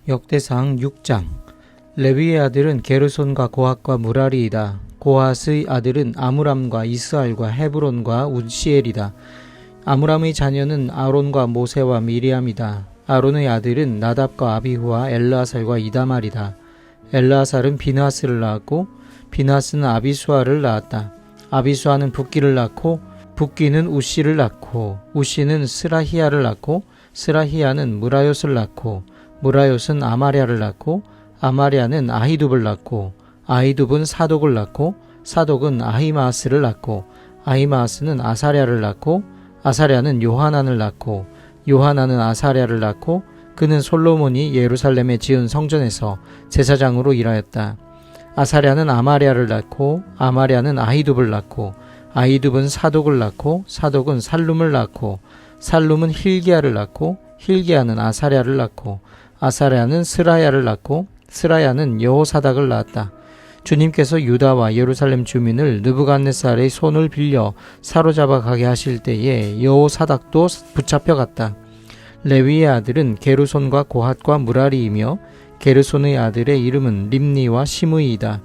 역대상 6장. 레위의 아들은 게르손과 고핫과 무라리이다. 고핫의 아들은 아므람과 이스알과 헤브론과 우시엘이다. 아므람의 자녀는 아론과 모세와 미리암이다. 아론의 아들은 나답과 아비후와 엘르아살과 이다말이다. 엘르아살은 비느하스를 낳았고 비느하스는 아비수아를 낳았다. 아비수아는 붓기를 낳고 붓기는 우시를 낳고 우시는 스라히야를 낳고 스라히야는 무라요스를 낳고 무라요스는 아마랴를 낳고 아마랴는 아히둡을 낳고 아히둡은 사독을 낳고 사독은 아히마아스를 낳고 아히마아스는 아사랴를 낳고 아사랴는 요하난을 낳고 요하난은 아사랴를 낳고 그는 솔로몬이 예루살렘에 지은 성전에서 제사장으로 일하였다. 아사랴는 아마랴를 낳고 아마랴는 아히둡을 낳고 아히둡은 사독을 낳고 사독은 살룸을 낳고 살룸은 힐기야를 낳고 힐기야는 아사랴를 낳고 아사랴는 스라야를 낳고 스라야는 여호사닥을 낳았다. 주님께서 유다와 예루살렘 주민을 느부갓네살의 손을 빌려 사로잡아 가게 하실 때에 여호사닥도 붙잡혀 갔다. 레위의 아들은 게르손과 고핫과 무라리이며 게르손의 아들의 이름은 림니와 시므이이다.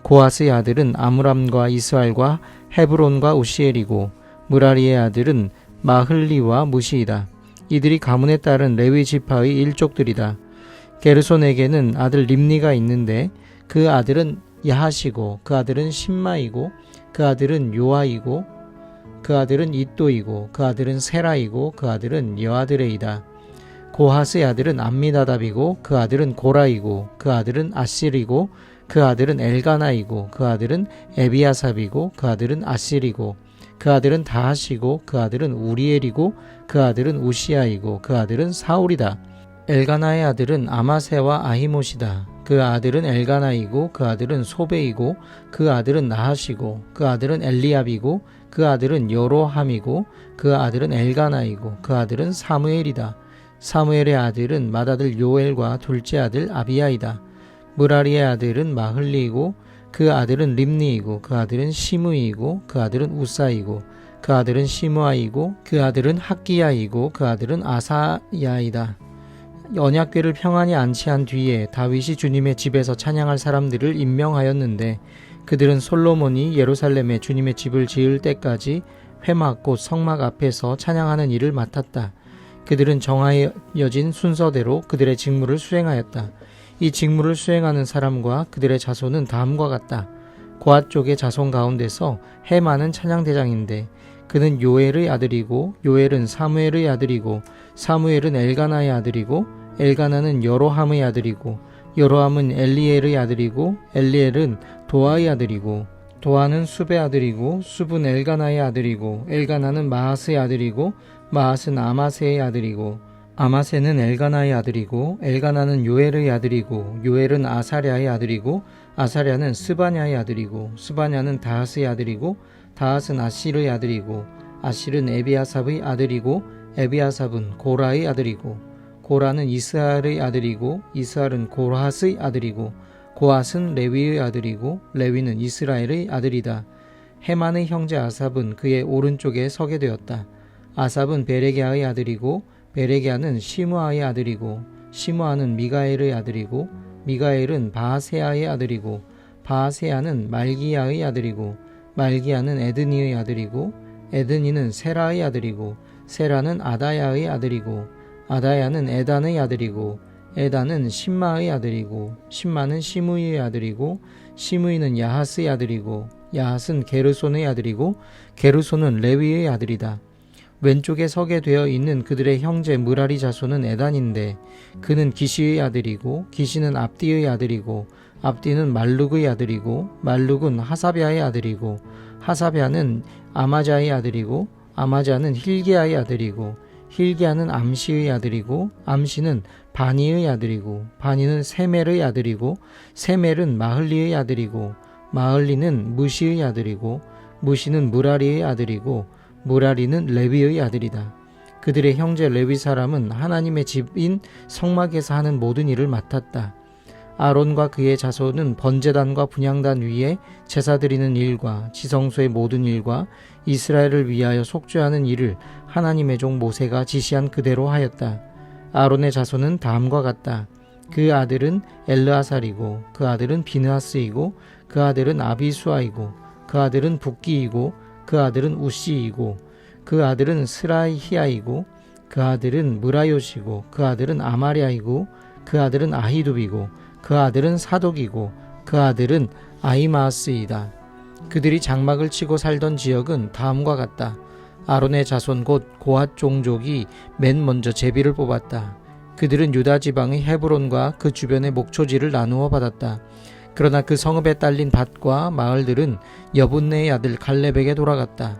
고핫의 아들은 아므람과 이스알과 헤브론과 우시엘이고 무라리의 아들은 마흘리와 무시이다. 이들이 가문에 따른 레위 지파의 일족들이다. 게르손에게는 아들 림니가 있는데 그 아들은 야하시고 그 아들은 심마이고 그 아들은 요아이고 그 아들은 이또이고 그 아들은 세라이고 그 아들은 여아드레이다. 고핫의 아들은 암미나답이고 그 아들은 고라이고 그 아들은 아실이고 그 아들은 엘가나이고 그 아들은 에비아삽이고 그 아들은 아실이고 그 아들은 다하시고 그 아들은 우리엘이고 그 아들은 우시아이고 그 아들은 사울이다. 엘가나의 아들은 아마세와 아히못이다. 그 아들은 엘가나이고 그 아들은 소베이고 그 아들은 나하시고 그 아들은 엘리압이고 그 아들은 여로함이고 그 아들은 엘가나이고 그 아들은 사무엘이다. 사무엘의 아들은 맏아들 요엘과 둘째 아들 아비야이다. 무라리의 아들은 마흘리이고 그 아들은 림니이고 그 아들은 시므이고 그 아들은 우사이고 그 아들은 시므아이고 그 아들은 학기야이고 그 아들은 아사야이다. 언약궤를 평안히 안치한 뒤에 다윗이 주님의 집에서 찬양할 사람들을 임명하였는데 그들은 솔로몬이 예루살렘에 주님의 집을 지을 때까지 회막 곧 성막 앞에서 찬양하는 일을 맡았다. 그들은 정하여진 순서대로 그들의 직무를 수행하였다. 이 직무를 수행하는 사람과 그들의 자손은 다음과 같다. 고핫 쪽의 자손 가운데서 헤만은 찬양대장인데 그는 요엘의 아들이고 요엘은 사무엘의 아들이고 사무엘은 엘가나의 아들이고 엘가나는 여로함의 아들이고 여로함은 엘리엘의 아들이고 엘리엘은 도아의 아들이고 도아는 숲의 아들이고 숲은 엘가나의 아들이고 엘가나는 마하스의 아들이고 마하스는 아마세의 아들이고 아마세는 엘가나의 아들이고 엘가나는 요엘의 아들이고 요엘은 아사랴의 아들이고 아사랴는 스바냐의 아들이고 스바냐는 다하스의 아들이고 다하스는 아실의 아들이고 아실은 에비아삽의 아들이고 에비아삽은 고라의 아들이고 고라는 이스알의 아들이고 이스알은 고핫의 아들이고 고핫은 레위의 아들이고 레위는 이스라엘의 아들이다. 헤만의 형제 아삽은 그의 오른쪽에 서게 되었다. 아삽은 베레게아의 아들이고 베레게아는 시므아의 아들이고 시므아는 미가엘의 아들이고 미가엘은 바하세아의 아들이고 바하세아는 말기야의 아들이고 말기야는 에드니의 아들이고 에드니는 세라의 아들이고 세라는 아다야의 아들이고 아다야는 에단의 아들이고 에단은 심마의 아들이고 심마는 시므이의 아들이고 시므이는 야하스의 아들이고 야하스는 게르손의 아들이고 게르손은 레위의 아들이다. 왼쪽에 서게 되어 있는 그들의 형제 무라리 자손은 에단인데 그는 기시의 아들이고 기시는 압디의 아들이고 압디는 말룩의 아들이고 말룩은 하사비아의 아들이고 하사비아는 아마자의 아들이고 아마자는 힐기야의 아들이고 힐기야는 암시의 아들이고 암시는 바니의 아들이고 바니는 세멜의 아들이고 세멜은 마흘리의 아들이고 마흘리는 무시의 아들이고 무시는 무라리의 아들이고 무라리는 레위의 아들이다. 그들의 형제 레위 사람은 하나님의 집인 성막에서 하는 모든 일을 맡았다. 아론과 그의 자손은 번제단과 분향단 위에 제사 드리는 일과 지성소의 모든 일과 이스라엘을 위하여 속죄하는 일을 하나님의 종 모세가 지시한 그대로 하였다. 아론의 자손은 다음과 같다. 그 아들은 엘르아살이고 그 아들은 비느하스이고 그 아들은 아비수아이고 그 아들은 붓기이고 그 아들은 우시이고 그 아들은 스라히야이고 그 아들은 무라요시고 그 아들은 아마리아이고 그 아들은 아히둡이고 그 아들은 사독이고 그 아들은 아히마아스이다. 그들이 장막을 치고 살던 지역은 다음과 같다. 아론의 자손 곧 고핫 종족이 맨 먼저 제비를 뽑았다. 그들은 유다 지방의 헤브론과 그 주변의 목초지를 나누어 받았다. 그러나 그 성읍에 딸린 밭과 마을들은 여분네의 아들 갈렙에게 돌아갔다.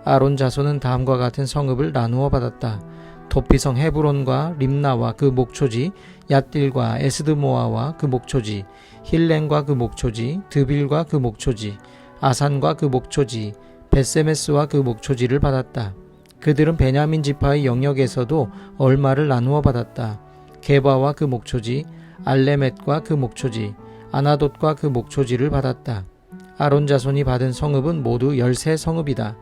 아론 자손은 다음과 같은 성읍을 나누어 받았다. 도피성 헤브론과 림나와 그 목초지, 얏딜과 에스드모아와 그 목초지, 힐렌과 그 목초지, 드빌과 그 목초지, 아산과 그 목초지, 벳세메스와 그 목초지를 받았다. 그들은 베냐민 지파의 영역에서도 얼마를 나누어 받았다. 게바와 그 목초지, 알레멧과 그 목초지, 아나돗과 그 목초지를 받았다. 아론 자손이 받은 성읍은 모두 13성읍이다.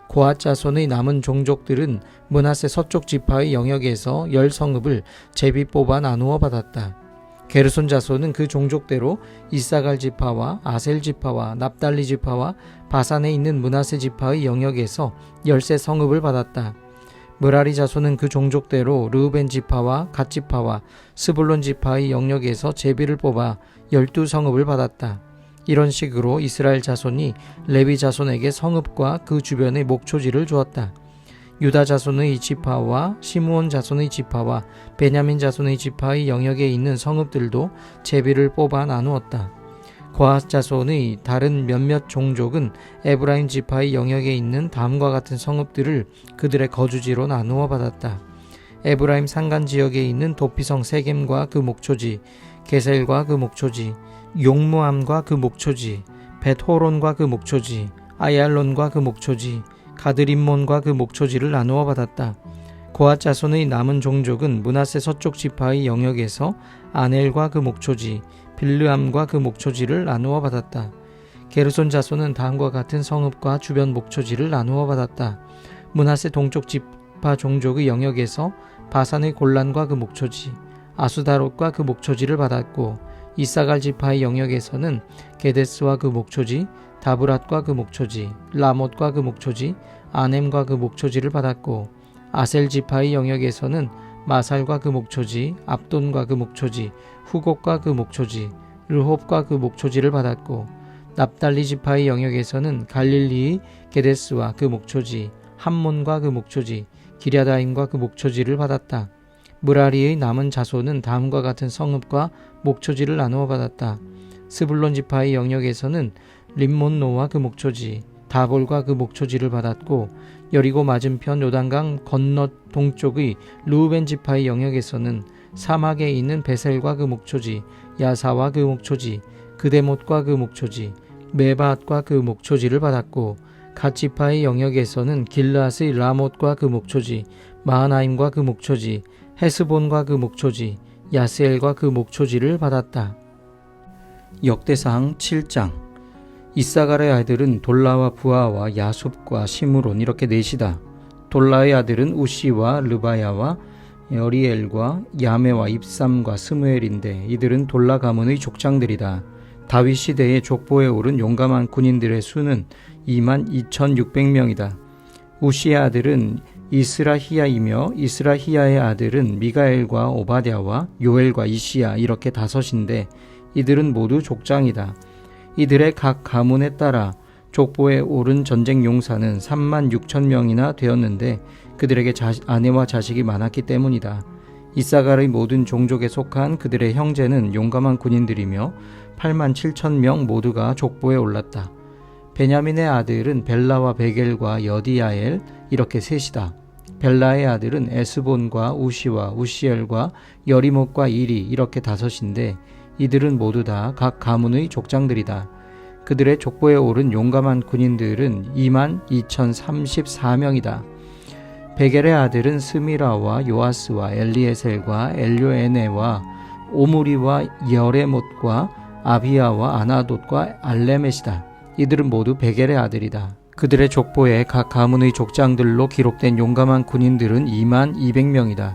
고핫 자손의 남은 종족들은 므낫세 서쪽 지파의 영역에서 10성읍을 제비 뽑아 나누어 받았다. 게르손 자손은 그 종족대로 이사갈 지파와 아셀 지파와 납달리 지파와 바산에 있는 므낫세 지파의 영역에서 13성읍을 받았다. 므라리 자손은 그 종족대로 르우벤 지파와 갓 지파와 스불론 지파의 영역에서 제비를 뽑아 12성읍을 받았다. 이런 식으로 이스라엘 자손이 레위 자손에게 성읍과 그 주변의 목초지를 주었다. 유다 자손의 지파와 시므온 자손의 지파와 베냐민 자손의 지파의 영역에 있는 성읍들도 제비를 뽑아 나누었다. 고핫 자손의 다른 몇몇 종족은 에브라임 지파의 영역에 있는 다음과 같은 성읍들을 그들의 거주지로 나누어 받았다. 에브라임 산간 지역에 있는 도피성 세겜과 그 목초지, 게셀과 그 목초지, 용무암과 그 목초지, 벳호론과 그 목초지, 아얄론과 그 목초지, 가드림몬과 그 목초지를 나누어 받았다. 고핫 자손의 남은 종족은 므낫세 서쪽 지파의 영역에서 아넬과 그 목초지, 빌르암과 그 목초지를 나누어 받았다. 게르손 자손은 다음과 같은 성읍과 주변 목초지를 나누어 받았다. 므낫세 동쪽 지파 종족의 영역에서 바산의 골란과 그 목초지, 아수다롯과 그 목초지를 받았고, 이사갈 지파의 영역에서는 게데스와 그 목초지, 다브랏과 그 목초지, 라못과 그 목초지, 아넴과 그 목초지를 받았고, 아셀 지파의 영역에서는 마살과 그 목초지, 압돈과 그 목초지, 후곡과 그 목초지, 르홉과 그 목초지를 받았고, 납달리 지파의 영역에서는 갈릴리의 게데스와 그 목초지, 함몬과 그 목초지, 기랴다임과 그 목초지를 받았다. 므라리의 남은 자손은 다음과 같은 성읍과 목초지를 나누어 받았다. 스불론 지파의 영역에서는 림몬노와 그 목초지, 다볼과 그 목초지를 받았고, 여리고 맞은편 요단강 건너 동쪽의 르우벤 지파의 영역에서는 사막에 있는 베셀과 그 목초지, 야사와 그 목초지, 그데못과 그 목초지, 메바앗과 그 목초지를 받았고, 갓 지파의 영역에서는 길르앗의 라못과 그 목초지, 마하나임과 그 목초지, 헤스본과 그 목초지, 야스엘과 그 목초지를 받았다. 역대상 7장. 이사갈의 아들은 돌라와 부하와 야숲과 시므론 이렇게 넷이다. 돌라의 아들은 우시와 르바야와 여리엘과 야메와 입삼과 스무엘인데 이들은 돌라 가문의 족장들이다. 다윗 시대에 족보에 오른 용감한 군인들의 수는 22,600명이다. 우시의 아들은 이스라히야이며 이스라히야의 아들은 미가엘과 오바댜와 요엘과 이시야 이렇게 다섯인데 이들은 모두 족장이다. 이들의 각 가문에 따라 족보에 오른 전쟁 용사는 36,000명이나 되었는데 그들에게 아내와 자식이 많았기 때문이다. 이사갈의 모든 종족에 속한 그들의 형제는 용감한 군인들이며 87,000명 모두가 족보에 올랐다. 베냐민의 아들은 벨라와 베겔과 여디야엘 이렇게 셋이다. 벨라의 아들은 에스본과 우시와 우시엘과 여리못과 이리 이렇게 다섯인데 이들은 모두 다 각 가문의 족장들이다. 그들의 족보에 오른 용감한 군인들은 22,034명이다. 베겔의 아들은 스미라와 요아스와 엘리에셀과 엘료에네와 오므리와 여레못과 아비야와 아나돗과 알레멧이다. 이들은 모두 베겔의 아들이다. 그들의 족보에 각 가문의 족장들로 기록된 용감한 군인들은 22,200명이다.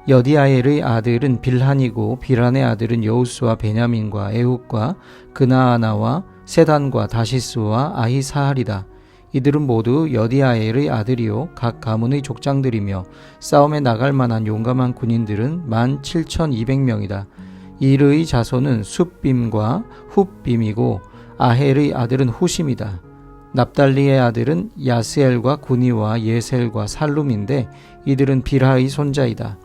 여디아엘의 아들은 빌한이고 빌한의 아들은 여우스와 베냐민과 에훗과 그나아나와 세단과 다시스와 아히사할이다. 이들은 모두 여디아엘의 아들이요 각 가문의 족장들이며 싸움에 나갈 만한 용감한 군인들은 17,200명이다. 이르의 자손은 숫빔과 훗빔이고 아헬의 아들은 후심이다. 납달리의 아들은 야스엘과 구니와 예셀과 살룸인데 이들은 빌하의 손자이다.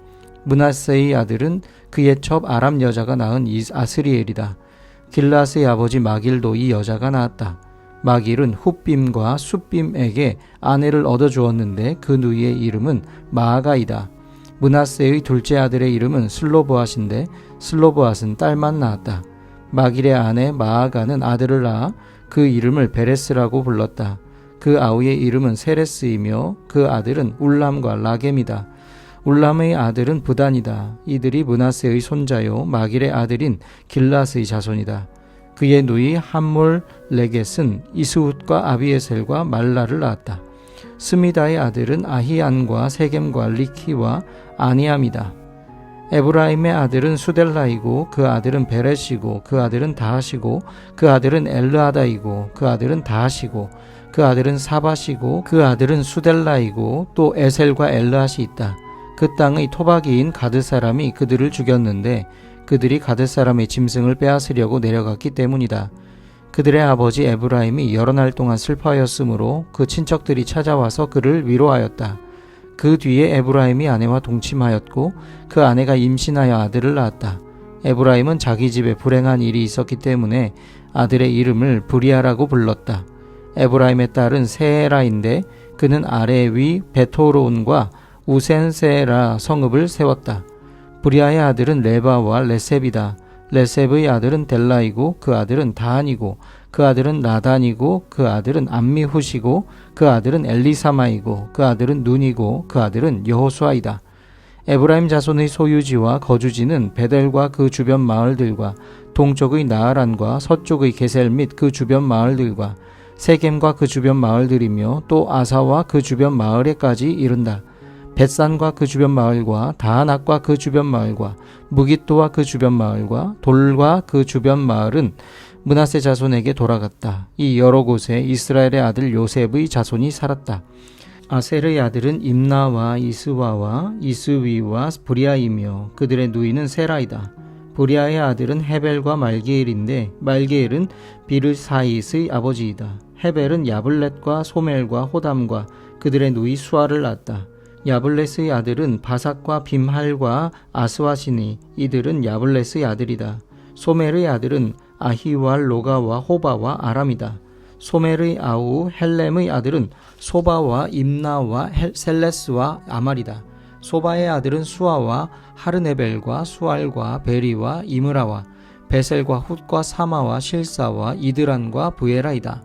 므낫세의 아들은 그의 첩 아람 여자가 낳은 아스리엘이다. 길랏의 아버지 마길도 이 여자가 낳았다. 마길은 훗빔과 숫빔에게 아내를 얻어주었는데 그 누이의 이름은 마아가이다. 므낫세의 둘째 아들의 이름은 슬로보앗인데 슬로보앗은 딸만 낳았다. 마길의 아내 마아가는 아들을 낳아 그 이름을 베레스라고 불렀다. 그 아우의 이름은 세레스이며 그 아들은 울람과 라겜이다. 울람의 아들은 부단이다. 이들이 므낫세의 손자요 마길의 아들인 길랏의 자손이다. 그의 누이 함몰레겟은 이스훗과 아비에셀과 말라를 낳았다. 스미다의 아들은 아히안과 세겜과 리키와 아니암이다. 에브라임의 아들은 수델라이고 그 아들은 베렛이고 그 아들은 다하시고 그 아들은 엘르아다이고 그 아들은 다하시고 그 아들은 사바시고 그 아들은 수델라이고 또 에셀과 엘르앗이 있다. 그 땅의 토박이인 가드 사람이 그들을 죽였는데 그들이 가드 사람의 짐승을 빼앗으려고 내려갔기 때문이다. 그들의 아버지 에브라임이 여러 날 동안 슬퍼하였으므로 그 친척들이 찾아와서 그를 위로하였다. 그 뒤에 에브라임이 아내와 동침하였고 그 아내가 임신하여 아들을 낳았다. 에브라임은 자기 집에 불행한 일이 있었기 때문에 아들의 이름을 브리아라고 불렀다. 에브라임의 딸은 세에라인데 그는 아래 위 베토론과 우센세라 성읍을 세웠다. 브리아의 아들은 레바와 레셉이다. 레셉의 아들은 델라이고 그 아들은 다한이고 그 아들은 나단이고 그 아들은 암미훗이고 그 아들은 엘리사마이고 그 아들은 눈이고 그 아들은 여호수아이다. 에브라임 자손의 소유지와 거주지는 베델과 그 주변 마을들과 동쪽의 나아란과 서쪽의 게셀 및 그 주변 마을들과 세겜과 그 주변 마을들이며 또 아사와 그 주변 마을에까지 이른다. 벳산과 그 주변 마을과 다하낙과 그 주변 마을과 무깃도와 그 주변 마을과 돌과 그 주변 마을은 므낫세 자손에게 돌아갔다. 이 여러 곳에 이스라엘의 아들 요셉의 자손이 살았다. 아셀의 아들은 임나와 이스와와 이스위와 브리아이며 그들의 누이는 세라이다. 브리아의 아들은 헤벨과 말게엘인데 말게엘은 비르사잇의 아버지이다. 헤벨은 야블렛과 소멜과 호담과 그들의 누이 수아를 낳았다. 야블렛의 아들은 바삭과 빔할과 아스와시니 이들은 야블렛의 아들이다. 소멜의 아들은 아히왈 로가와 호바와 아람이다. 소멜의 아우 헬렘의 아들은 소바와 임나와 셀레스와 아말이다. 소바의 아들은 수아와 하르네벨과 수알과 베리와 이므라와 베셀과 훗과 사마와 실사와 이드란과 브에라이다.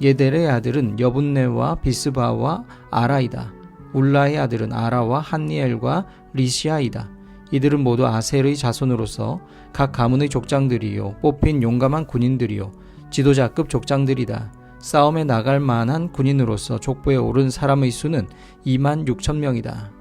예델의 아들은 여분네와 비스바와 아라이다. 울라의 아들은 아라와 한니엘과 리시아이다. 이들은 모두 아셀의 자손으로서 각 가문의 족장들이요 뽑힌 용감한 군인들이요 지도자급 족장들이다. 싸움에 나갈 만한 군인으로서 족보에 오른 사람의 수는 26,000명이다.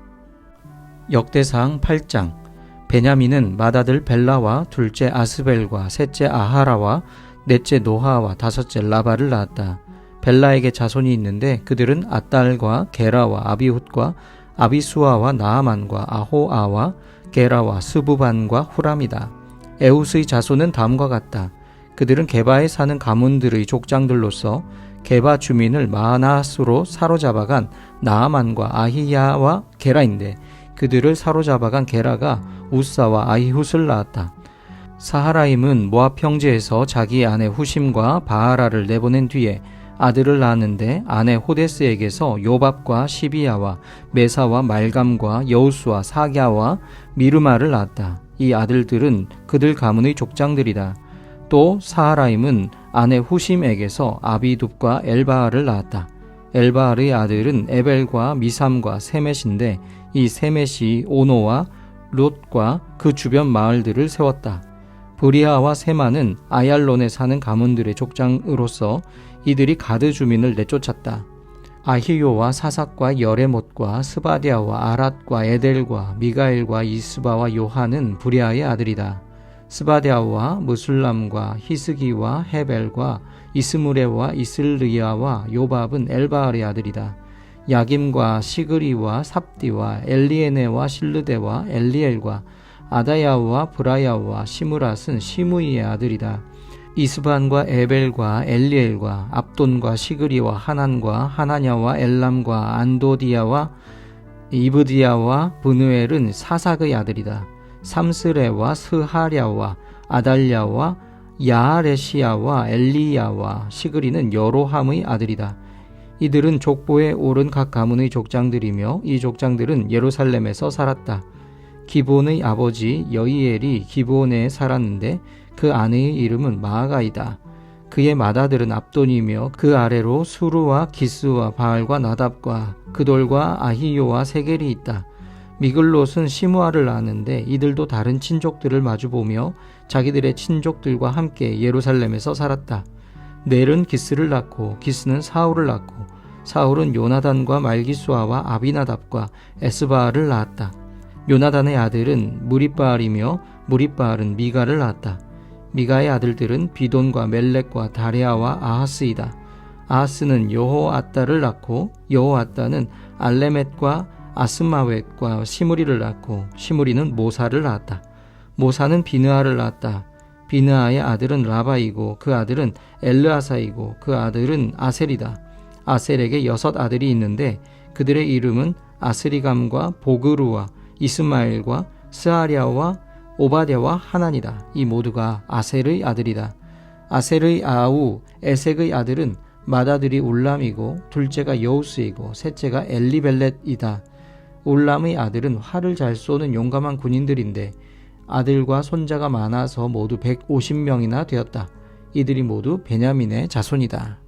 역대상 8장. 베냐민은 맏아들 벨라와 둘째 아스벨과 셋째 아하라와 넷째 노하와 다섯째 라바를 낳았다. 벨라에게 자손이 있는데 그들은 아딸과 게라와 아비훗과 아비수아와 나아만과 아호아와 게라와 스부반과 후람이다. 에훗의 자손은 다음과 같다. 그들은 게바에 사는 가문들의 족장들로서 게바 주민을 마하나스로 사로잡아간 나아만과 아히야와 게라인데 그들을 사로잡아간 게라가 우사와 아히훗을 낳았다. 사하라임은 모압 형제에서 자기 아내 후심과 바하라를 내보낸 뒤에 아들을 낳았는데 아내 호데스에게서 요밥과 시비야와 메사와 말감과 여우수와 사갸와 미르마를 낳았다. 이 아들들은 그들 가문의 족장들이다. 또 사하라임은 아내 후심에게서 아비둡과 엘바알을 낳았다. 엘바알의 아들은 에벨과 미삼과 세멧인데 이 세멧이 오노와 롯과 그 주변 마을들을 세웠다. 브리아와 세마는 아얄론에 사는 가문들의 족장으로서 이들이 가드 주민을 내쫓았다. 아히요와 사삭과 여레못과 아삿과 스바디아와 아랏과 에델과 미가엘과 이스바와 요한은 부랴의 아들이다. 스바디아와 무술람과 히스기와 헤벨과 이스무레와 이슬르야와 요밥은 엘바알의 아들이다. 야김과 시그리와 삽디와 엘리에네와 실르데와 엘리엘과 아다야와 브라야와 시무랏은 시무이의 아들이다. 이스반과 에벨과 엘리엘과 압돈과 시그리와 하난과 하나냐와 엘람과 안도디아와 이브디아와 브누엘은 사삭의 아들이다. 삼스레와 스하랴와 아달랴와 야하레시야와 엘리야와 시그리는 여로함의 아들이다. 이들은 족보에 오른 각 가문의 족장들이며 이 족장들은 예루살렘에서 살았다. 기브온의 아버지 여이엘이 기브온에 살았는데 그 아내의 이름은 마아가이다. 그의 맏아들은 압돈이며 그 아래로 수루와 기스와 바알과 나답과 그돌과 아히요와 세겔이 있다. 미글롯은 시므아를 낳았는데 이들도 다른 친족들을 마주보며 자기들의 친족들과 함께 예루살렘에서 살았다. 넬은 기스를 낳고 기스는 사울을 낳고 사울은 요나단과 말기수아와 아비나답과 에스바알을 낳았다. 요나단의 아들은 무립바알이며 무립바알은 미가를 낳았다. 미가의 아들들은 비돈과 멜렉과 다레아와 아하스이다. 아하스는 여호아따를 낳고 여호아따는 알레멧과 아스마웻과 시므리를 낳고 시므리는 모사를 낳았다. 모사는 비느아를 낳았다. 비느아의 아들은 라바이고 그 아들은 엘르아사이고 그 아들은 아셀이다. 아셀에게 6 아들이 있는데 그들의 이름은 아스리감과 보그루와 이스마엘과 스아랴와 오바댜와 하난이다. 이 모두가 아셀의 아들이다. 아셀의 아우 에색의 아들은 맏아들이 울람이고 둘째가 여우스이고 셋째가 엘리벨렛이다. 울람의 아들은 활을 잘 쏘는 용감한 군인들인데 아들과 손자가 많아서 모두 150명이나 되었다. 이들이 모두 베냐민의 자손이다.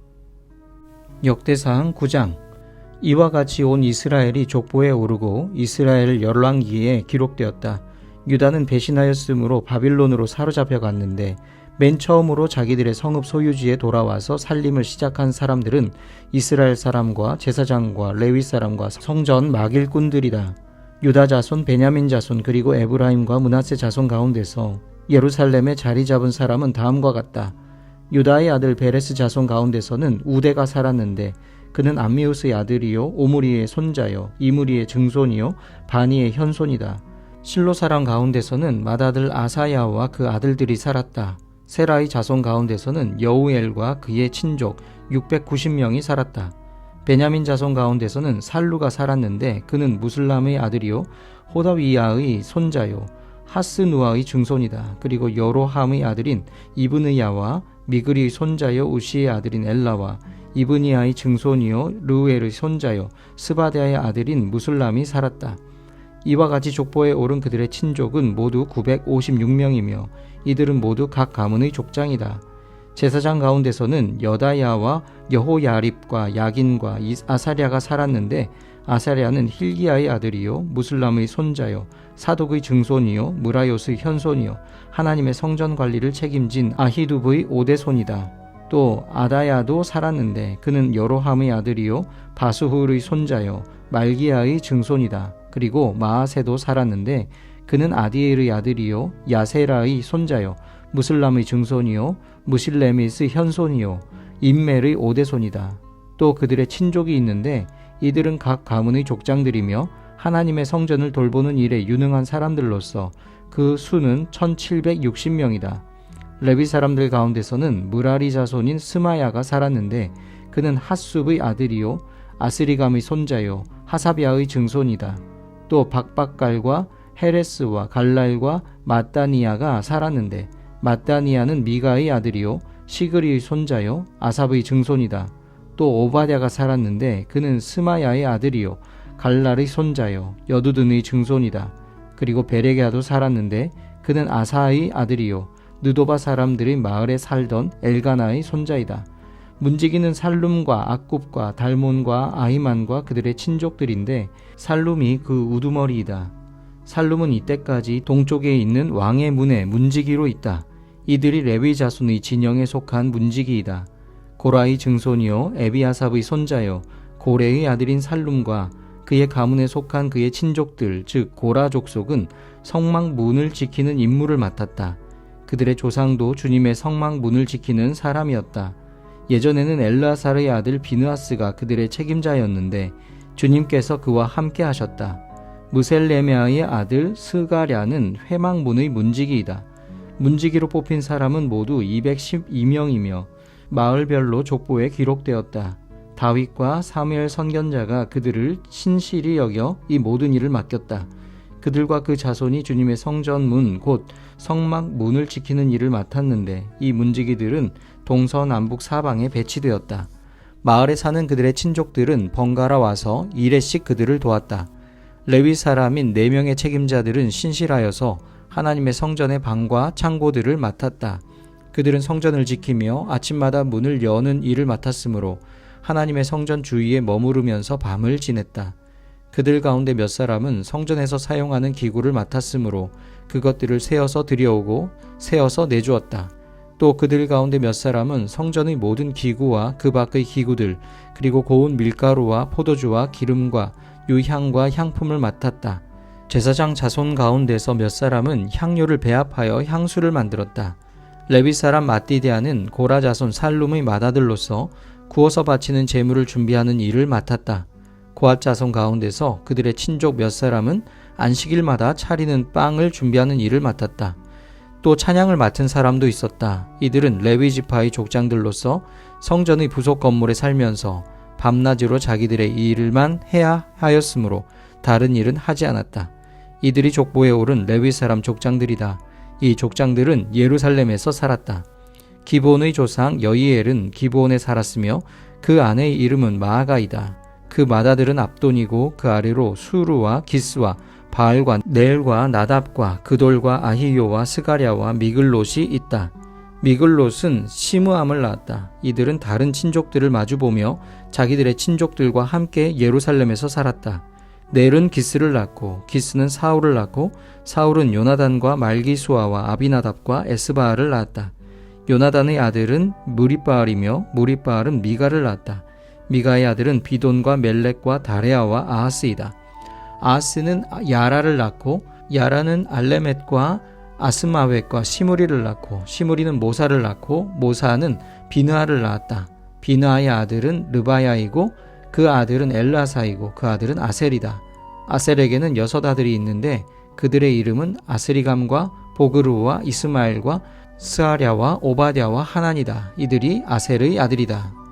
역대상 9장. 이와 같이 온 이스라엘이 족보에 오르고 이스라엘 열왕기에 기록되었다. 유다는 배신하였으므로 바빌론으로 사로잡혀 갔는데 맨 처음으로 자기들의 성읍 소유지에 돌아와서 살림을 시작한 사람들은 이스라엘 사람과 제사장과 레위 사람과 성전 막일꾼들이다. 유다 자손, 베냐민 자손, 그리고 에브라임과 므낫세 자손 가운데서 예루살렘에 자리 잡은 사람은 다음과 같다. 유다의 아들 베레스 자손 가운데서는 우데가 살았는데 그는 암미우스의 아들이요 오므리의 손자요 이므리의 증손이요 바니의 현손이다. 실로 사람 가운데서는 맏아들 아사야와 그 아들들이 살았다. 세라의 자손 가운데서는 여우엘과 그의 친족 690명이 살았다. 베냐민 자손 가운데서는 살루가 살았는데 그는 무슬람의 아들이요 호다위야의 손자요 하스누아의 증손이다. 그리고 여로함의 아들인 이브느야와 미그리의 손자요 우시의 아들인 엘라와 이브니아의 증손이요 르우엘의 손자요 스바데아의 아들인 무슬람이 살았다. 이와 같이 족보에 오른 그들의 친족은 모두 956명이며 이들은 모두 각 가문의 족장이다. 제사장 가운데서는 여다야와 여호야립과 야긴과 아사랴가 살았는데 아사랴는 힐기야의 아들이요 무슬람의 손자요 사독의 증손이요 무라요스의 현손이요 하나님의 성전 관리를 책임진 아히두브의 5대 손이다. 또 아다야도 살았는데 그는 여로함의 아들이요 바수훌의 손자요 말기야의 증손이다. 그리고 마아세도 살았는데 그는 아디엘의 아들이요 야세라의 손자요 무슬람의 증손이요 무실레밋의 현손이요 임멜의 5대 손이다. 또 그들의 친족이 있는데 이들은 각 가문의 족장들이며 하나님의 성전을 돌보는 일에 유능한 사람들로서 그 수는 1760명이다. 레위 사람들 가운데서는 무라리 자손인 스마야가 살았는데 그는 핫숲의 아들이요 아스리감의 손자요 하사비아의 증손이다. 또 박박갈과 헤레스와 갈랄과 마따니아가 살았는데 마따니아는 미가의 아들이요 시그리의 손자요 아삽의 증손이다. 또 오바댜가 살았는데 그는 스마야의 아들이요 갈랄의 손자요 여두둔의 증손이다. 그리고 베레게아도 살았는데 그는 아사의 아들이요 느도바 사람들의 마을에 살던 엘가나의 손자이다. 문지기는 살룸과 악굽과 달몬과 아히만과 그들의 친족들인데 살룸이 그 우두머리이다. 살룸은 이때까지 동쪽에 있는 왕의 문에 문지기로 있다. 이들이 레위 자손의 진영에 속한 문지기이다. 고라의 증손이요 에비아삽의 손자요 고레의 아들인 살룸과 그의 가문에 속한 그의 친족들, 즉 고라 족속은 성막 문을 지키는 임무를 맡았다. 그들의 조상도 주님의 성막 문을 지키는 사람이었다. 예전에는 엘르아살의 아들 비느하스가 그들의 책임자였는데 주님께서 그와 함께 하셨다. 무셀레메아의 아들 스가랴는 회막문의 문지기이다. 문지기로 뽑힌 사람은 모두 212명이며 마을별로 족보에 기록되었다. 다윗과 사무엘 선견자가 그들을 신실히 여겨 이 모든 일을 맡겼다. 그들과 그 자손이 주님의 성전문 곧 성막 문을 지키는 일을 맡았는데 이 문지기들은 동서남북 사방에 배치되었다. 마을에 사는 그들의 친족들은 번갈아 와서 일회씩 그들을 도왔다. 레위 사람인 4명의 책임자들은 신실하여서 하나님의 성전의 방과 창고들을 맡았다. 그들은 성전을 지키며 아침마다 문을 여는 일을 맡았으므로 하나님의 성전 주위에 머무르면서 밤을 지냈다. 그들 가운데 몇 사람은 성전에서 사용하는 기구를 맡았으므로 그것들을 세어서 들여오고 세어서 내주었다. 또 그들 가운데 몇 사람은 성전의 모든 기구와 그 밖의 기구들 그리고 고운 밀가루와 포도주와 기름과 유향과 향품을 맡았다. 제사장 자손 가운데서 몇 사람은 향료를 배합하여 향수를 만들었다. 레위 사람 마띠디아는 고라 자손 살룸의 맏아들로서 구워서 바치는 제물을 준비하는 일을 맡았다. 고앗 자손 가운데서 그들의 친족 몇 사람은 안식일마다 차리는 빵을 준비하는 일을 맡았다. 또 찬양을 맡은 사람도 있었다. 이들은 레위 지파의 족장들로서 성전의 부속 건물에 살면서 밤낮으로 자기들의 일을만 해야 하였으므로 다른 일은 하지 않았다. 이들이 족보에 오른 레위 사람 족장들이다. 이 족장들은 예루살렘에서 살았다. 기브온의 조상 여이엘은 기브온에 살았으며 그 아내의 이름은 마아가이다. 그 맏아들은 압돈이고 그 아래로 수루와 기스와 바알과 넬과 나답과 그돌과 아히요와 스가랴와 미글롯이 있다. 미글롯은 시므암을 낳았다. 이들은 다른 친족들을 마주보며 자기들의 친족들과 함께 예루살렘에서 살았다. 넬은 기스를 낳고 기스는 사울을 낳고 사울은 요나단과 말기수아와 아비나답과 에스바알을 낳았다. 요나단의 아들은 무리바알이며 무리바알은 미가를 낳았다. 미가의 아들은 비돈과 멜렉과 다레아와 아하스이다. 아하스는 야라를 낳고 야라는 알레멧과 아스마웻과 시므리를 낳고 시므리는 모사를 낳고 모사는 비느하를 낳았다. 비느하의 아들은 르바야이고 그 아들은 엘라사이고 그 아들은 아셀이다. 아셀에게는 6 아들이 있는데 그들의 이름은 아스리감과 보그루와 이스마엘과 스아랴와 오바댜와 하난이다. 이들이 아셀의 아들이다.